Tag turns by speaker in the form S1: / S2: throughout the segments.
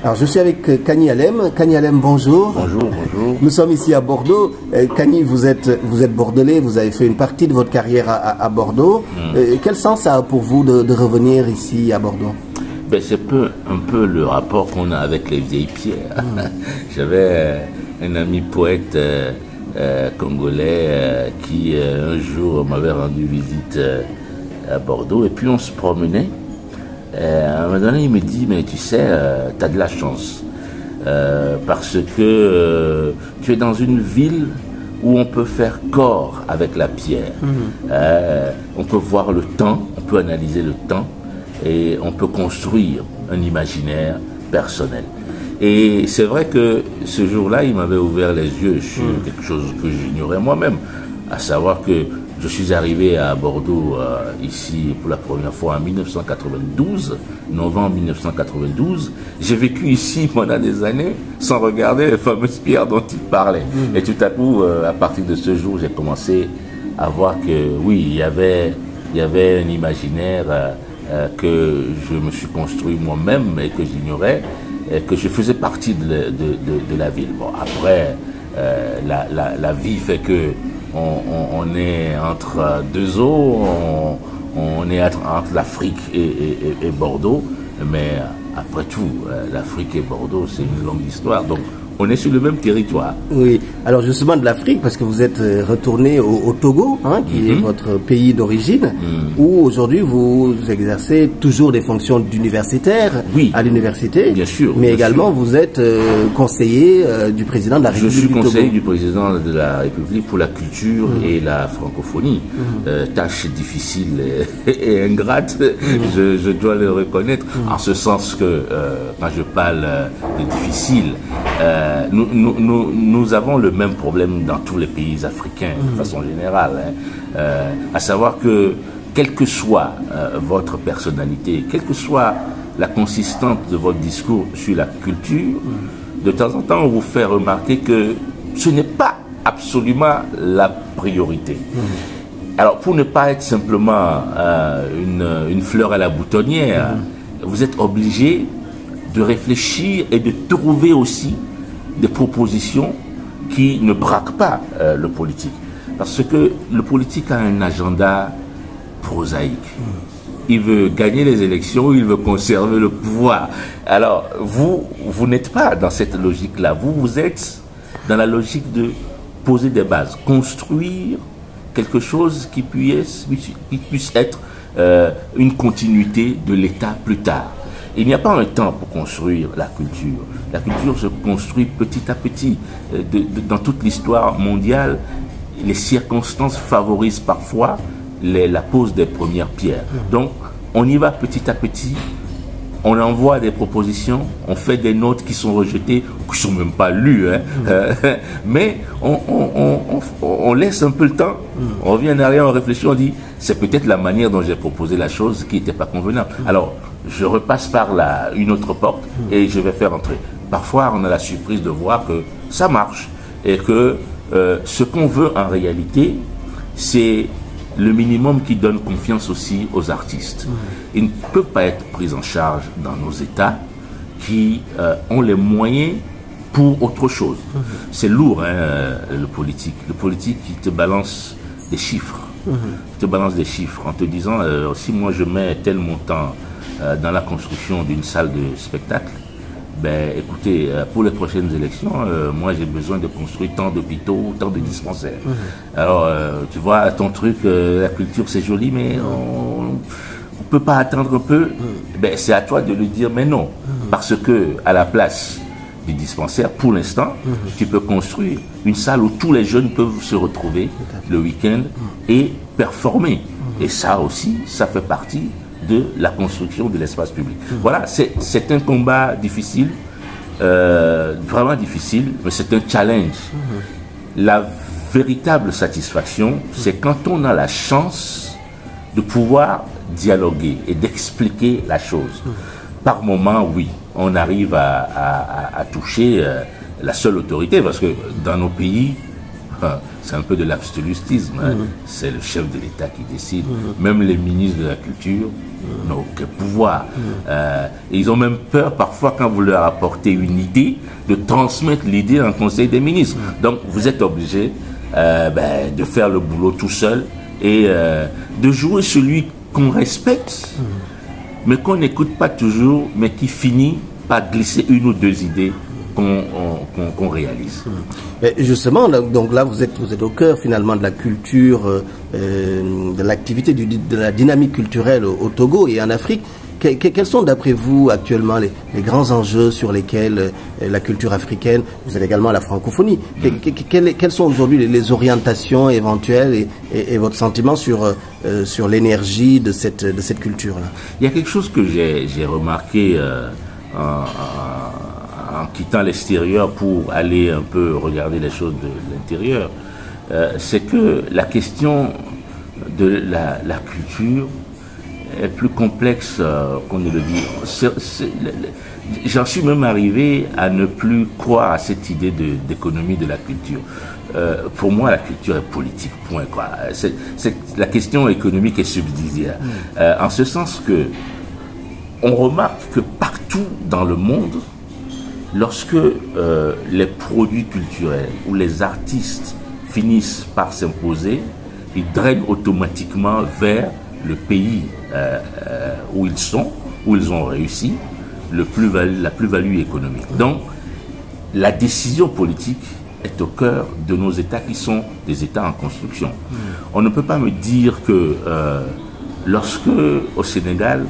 S1: Alors je suis avec Kani Alem. Kani Alem, bonjour.
S2: Bonjour, bonjour.
S1: Nous sommes ici à Bordeaux. Kani, vous êtes bordelais, vous avez fait une partie de votre carrière à Bordeaux. Quel sens ça a pour vous de revenir ici à Bordeaux?
S2: Ben, c'est un peu le rapport qu'on a avec les vieilles pierres. J'avais un ami poète congolais qui un jour m'avait rendu visite à Bordeaux et puis on se promenait. À un moment donné, il me dit, mais tu sais, tu as de la chance parce que tu es dans une ville où on peut faire corps avec la pierre. On peut voir le temps, on peut analyser le temps et on peut construire un imaginaire personnel. Et c'est vrai que ce jour-là, il m'avait ouvert les yeux sur quelque chose que j'ignorais moi-même, à savoir que je suis arrivé à Bordeaux ici pour la première fois en 1992, novembre 1992. J'ai vécu ici pendant des années sans regarder les fameuses pierres dont il parlait. Et tout à coup, à partir de ce jour, j'ai commencé à voir que oui, il y avait un imaginaire que je me suis construit moi-même et que j'ignorais, et que je faisais partie de la ville. Bon, après, la vie fait que on est entre deux eaux, on est entre l'Afrique et Bordeaux, mais après tout, l'Afrique et Bordeaux, c'est une longue histoire, donc on est sur le même territoire.
S1: Oui, alors justement de l'Afrique, parce que vous êtes retourné au Togo, hein, qui est votre pays d'origine, où aujourd'hui vous exercez toujours des fonctions d'universitaire à l'université.
S2: Bien sûr.
S1: Mais également vous êtes conseiller du président de la République du Togo.
S2: Je suis conseiller du président de la République pour la culture et la francophonie. Tâche difficile et ingrate, je dois le reconnaître, en ce sens que quand je parle de difficile, nous avons le même problème dans tous les pays africains de façon générale, à savoir que quelle que soit votre personnalité, quelle que soit la consistance de votre discours sur la culture, de temps en temps on vous fait remarquer que ce n'est pas absolument la priorité. Alors pour ne pas être simplement une fleur à la boutonnière, vous êtes obligé de réfléchir et de trouver aussi des propositions qui ne braquent pas le politique. Parce que le politique a un agenda prosaïque. Il veut gagner les élections, il veut conserver le pouvoir. Alors, vous n'êtes pas dans cette logique-là. Vous êtes dans la logique de poser des bases, construire quelque chose qui puisse être une continuité de l'État plus tard. Il n'y a pas un temps pour construire la culture. La culture se construit petit à petit. Dans toute l'histoire mondiale, les circonstances favorisent parfois la pose des premières pierres. Donc, on y va petit à petit. On envoie des propositions, on fait des notes qui sont rejetées, qui ne sont même pas lues. Mais on laisse un peu le temps, on revient en arrière, on réfléchit, on dit, c'est peut-être la manière dont j'ai proposé la chose qui n'était pas convenable. Alors, je repasse par une autre porte et je vais faire entrer. Parfois, on a la surprise de voir que ça marche et que ce qu'on veut en réalité, c'est le minimum qui donne confiance aussi aux artistes. Ils ne peuvent pas être pris en charge dans nos États qui ont les moyens pour autre chose. C'est lourd, hein, le politique. Le politique qui te balance des chiffres. Te balance des chiffres en te disant si moi je mets tel montant dans la construction d'une salle de spectacle, ben écoutez, pour les prochaines élections, moi j'ai besoin de construire tant d'hôpitaux, tant de dispensaires. Alors, tu vois, ton truc, la culture c'est joli, mais on ne peut pas attendre un peu. Ben, c'est à toi de lui dire, mais non. Parce que à la place du dispensaire, pour l'instant, tu peux construire une salle où tous les jeunes peuvent se retrouver le week-end et performer. Et ça aussi, ça fait partie de la construction de l'espace public. Voilà, c'est un combat difficile, vraiment difficile, mais c'est un challenge. La véritable satisfaction, c'est quand on a la chance de pouvoir dialoguer et d'expliquer la chose. Par moment, oui, on arrive à toucher la seule autorité, parce que dans nos pays, c'est un peu de l'absolutisme. Hein. C'est le chef de l'État qui décide. Même les ministres de la Culture n'ont aucun pouvoir. Et ils ont même peur, parfois, quand vous leur apportez une idée, de transmettre l'idée en Conseil des ministres. Donc, vous êtes obligé de faire le boulot tout seul et de jouer celui qu'on respecte, mais qu'on n'écoute pas toujours, mais qui finit par glisser une ou deux idées qu'on réalise.
S1: Mais justement, donc là, vous êtes au cœur finalement de la culture, de l'activité, de la dynamique culturelle au Togo et en Afrique. Quels sont d'après vous actuellement les grands enjeux sur lesquels la culture africaine, vous avez également la francophonie, quelles sont aujourd'hui les orientations éventuelles et votre sentiment sur l'énergie de cette culture-là?
S2: Il y a quelque chose que j'ai remarqué en quittant l'extérieur pour aller un peu regarder les choses de l'intérieur, c'est que la question de la culture est plus complexe qu'on ne le dit. J'en suis même arrivé à ne plus croire à cette idée d'économie de la culture. Pour moi, la culture est politique, point, quoi. La question économique est subsidiaire. En ce sens que on remarque que partout dans le monde, lorsque les produits culturels ou les artistes finissent par s'imposer, ils drainent automatiquement vers le pays où ils sont, où ils ont réussi, la plus-value économique. Donc, la décision politique est au cœur de nos États qui sont des États en construction. On ne peut pas me dire que lorsque, au Sénégal,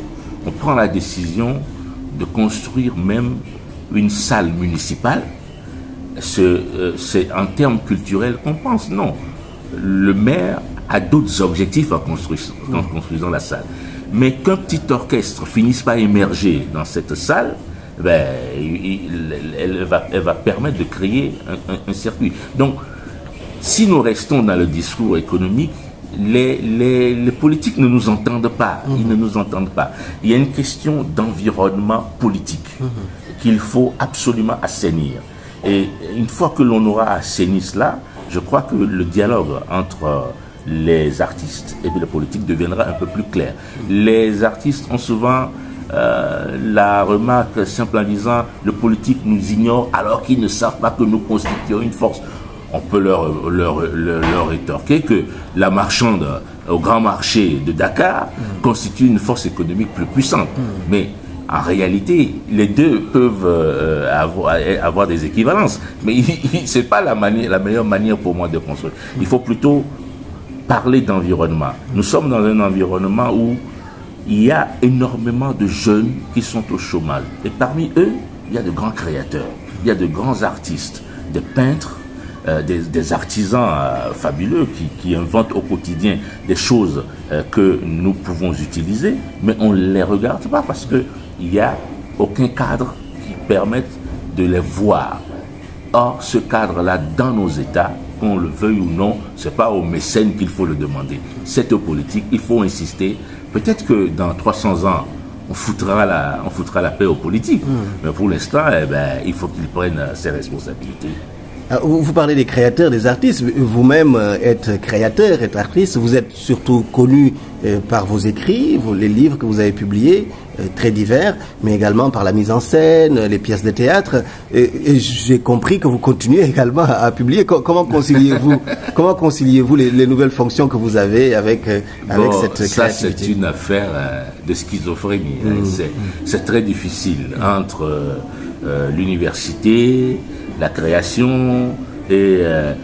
S2: on prend la décision de construire même une salle municipale, c'est en termes culturels qu'on pense. Non. Le maire a d'autres objectifs en construisant la salle. Mais qu'un petit orchestre finisse par émerger dans cette salle, elle va permettre de créer un circuit. Donc, si nous restons dans le discours économique, les politiques ne nous entendent pas. Ils ne nous entendent pas. Il y a une question d'environnement politique qu'il faut absolument assainir. Et une fois que l'on aura assaini cela, je crois que le dialogue entre les artistes et les politiques deviendra un peu plus clair. Les artistes ont souvent la remarque simple en disant « le politique nous ignore alors qu'ils ne savent pas que nous constituons une force ». On peut leur rétorquer que la marchande au grand marché de Dakar constitue une force économique plus puissante. Mais en réalité, les deux peuvent avoir des équivalences. Mais ce n'est pas la meilleure manière pour moi de construire. Il faut plutôt parler d'environnement. Nous sommes dans un environnement où il y a énormément de jeunes qui sont au chômage. Et parmi eux, il y a de grands créateurs, il y a de grands artistes, des peintres, des artisans fabuleux qui inventent au quotidien des choses que nous pouvons utiliser, mais on ne les regarde pas parce qu'il n'y a aucun cadre qui permette de les voir. Or, ce cadre-là, dans nos États, qu'on le veuille ou non, ce n'est pas aux mécènes qu'il faut le demander. C'est aux politiques, il faut insister. Peut-être que dans 300 ans, on foutra la paix aux politiques. Mais pour l'instant, il faut qu'ils prennent ses responsabilités.
S1: Vous parlez des créateurs, des artistes. Vous-même êtes créateur, êtes artiste. Vous êtes surtout connu par vos écrits, les livres que vous avez publiés, très divers, mais également par la mise en scène, les pièces de théâtre. Et j'ai compris que vous continuez également à publier. Comment conciliez-vous les nouvelles fonctions que vous avez avec cette créativité?
S2: Ça, c'est une affaire de schizophrénie. C'est très difficile entre l'université, la création et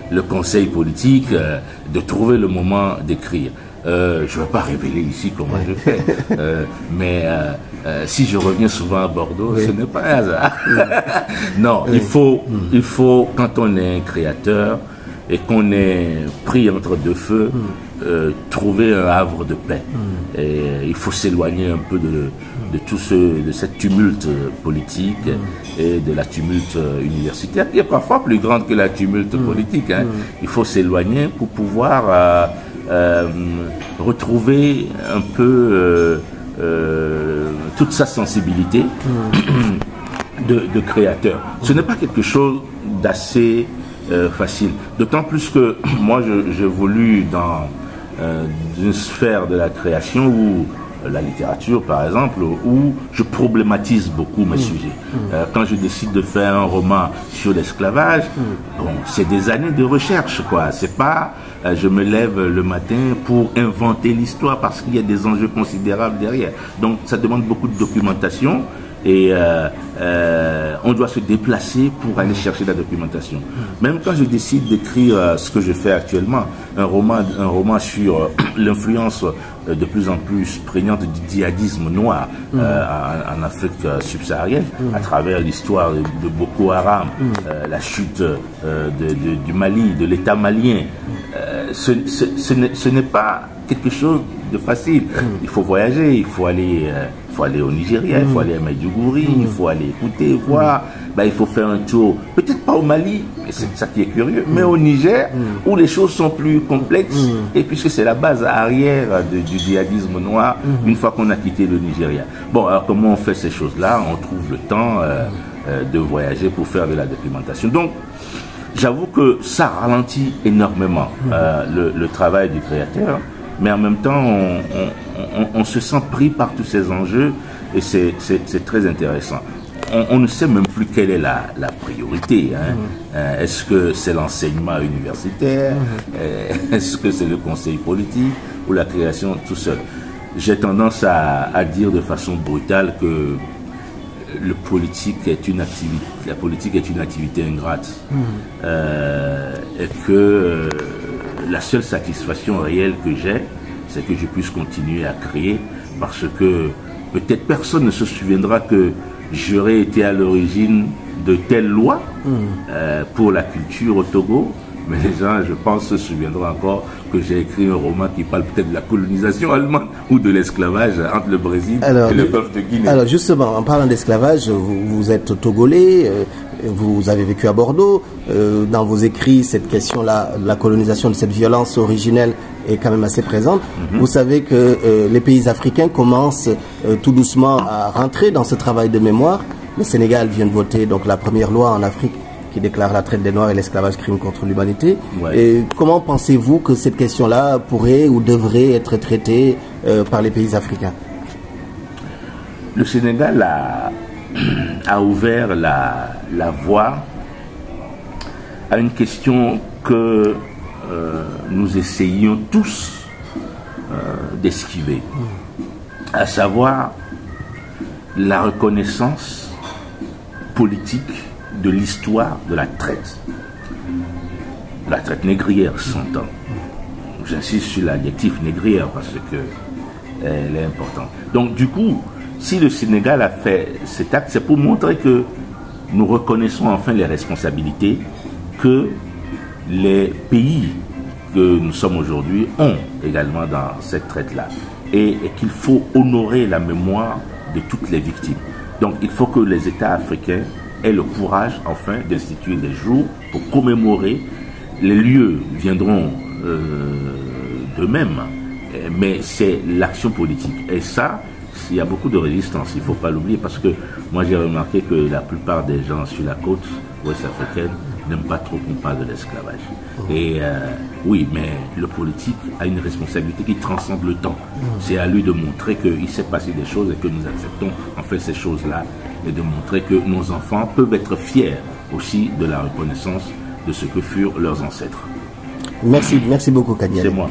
S2: le conseil politique de trouver le moment d'écrire. Je ne vais pas révéler ici comment je fais, mais si je reviens souvent à Bordeaux, ce n'est pas un hasard. Non, il faut, quand on est un créateur et qu'on est pris entre deux feux, trouver un havre de paix. Et il faut s'éloigner un peu de cette tumulte politique et de la tumulte universitaire, qui est parfois plus grande que la tumulte politique. Il faut s'éloigner pour pouvoir retrouver un peu toute sa sensibilité de créateur. Ce n'est pas quelque chose d'assez facile. D'autant plus que moi, j'évolue dans une sphère de la création où la littérature, par exemple, où je problématise beaucoup mes sujets. Quand je décide de faire un roman sur l'esclavage, bon, c'est des années de recherche, quoi. C'est pas, je me lève le matin pour inventer l'histoire parce qu'il y a des enjeux considérables derrière. Donc, ça demande beaucoup de documentation. Et on doit se déplacer pour aller chercher la documentation. Même quand je décide d'écrire ce que je fais actuellement, un roman sur l'influence de plus en plus prégnante du djihadisme noir en Afrique subsaharienne, à travers l'histoire de Boko Haram, la chute du Mali, de l'État malien, ce n'est pas quelque chose de facile. Il faut voyager, il faut aller au Nigeria, il faut aller à Maiduguri, il faut aller écouter, voir. Ben, il faut faire un tour, peut-être pas au Mali, mais c'est ça qui est curieux, mais au Niger, où les choses sont plus complexes, et puisque c'est la base arrière du djihadisme noir, une fois qu'on a quitté le Nigeria. Bon, alors comment on fait ces choses-là? On trouve le temps de voyager pour faire de la documentation. Donc, j'avoue que ça ralentit énormément le travail du créateur, mais en même temps, on se sent pris par tous ces enjeux et c'est très intéressant. On ne sait même plus quelle est la priorité. Est-ce que c'est l'enseignement universitaire? Est-ce que c'est le conseil politique ou la création tout seul? J'ai tendance à dire de façon brutale que la politique est une activité ingrate et que la seule satisfaction réelle que j'ai, c'est que je puisse continuer à créer, parce que peut-être personne ne se souviendra que j'aurais été à l'origine de telle loi pour la culture au Togo, mais les gens, je pense, se souviendront encore que j'ai écrit un roman qui parle peut-être de la colonisation allemande ou de l'esclavage entre le Brésil et le peuple de Guinée.
S1: Alors justement, en parlant d'esclavage, vous êtes togolais, vous avez vécu à Bordeaux. Dans vos écrits, cette question-là, la colonisation de cette violence originelle est quand même assez présente. Vous savez que les pays africains commencent tout doucement à rentrer dans ce travail de mémoire. Le Sénégal vient de voter donc la première loi en Afrique qui déclare la traite des Noirs et l'esclavage crime contre l'humanité. Et comment pensez-vous que cette question-là pourrait ou devrait être traitée par les pays africains?
S2: Le Sénégal a ouvert la voie à une question que nous essayions tous d'esquiver, à savoir la reconnaissance politique de l'histoire de la traite négrière, s'entend. J'insiste sur l'adjectif négrière parce que elle est importante. Donc du coup, si le Sénégal a fait cet acte, c'est pour montrer que nous reconnaissons enfin les responsabilités que les pays que nous sommes aujourd'hui ont également dans cette traite-là. Et qu'il faut honorer la mémoire de toutes les victimes. Donc il faut que les États africains aient le courage enfin d'instituer des jours pour commémorer. Les lieux viendront d'eux-mêmes, mais c'est l'action politique. Et ça, il y a beaucoup de résistance, il ne faut pas l'oublier, parce que moi j'ai remarqué que la plupart des gens sur la côte ouest africaine n'aiment pas trop qu'on parle de l'esclavage. Et oui, mais le politique a une responsabilité qui transcende le temps. C'est à lui de montrer qu'il s'est passé des choses et que nous acceptons en fait ces choses-là, et de montrer que nos enfants peuvent être fiers aussi de la reconnaissance de ce que furent leurs ancêtres.
S1: Merci beaucoup, Kadiale.
S2: C'est moi.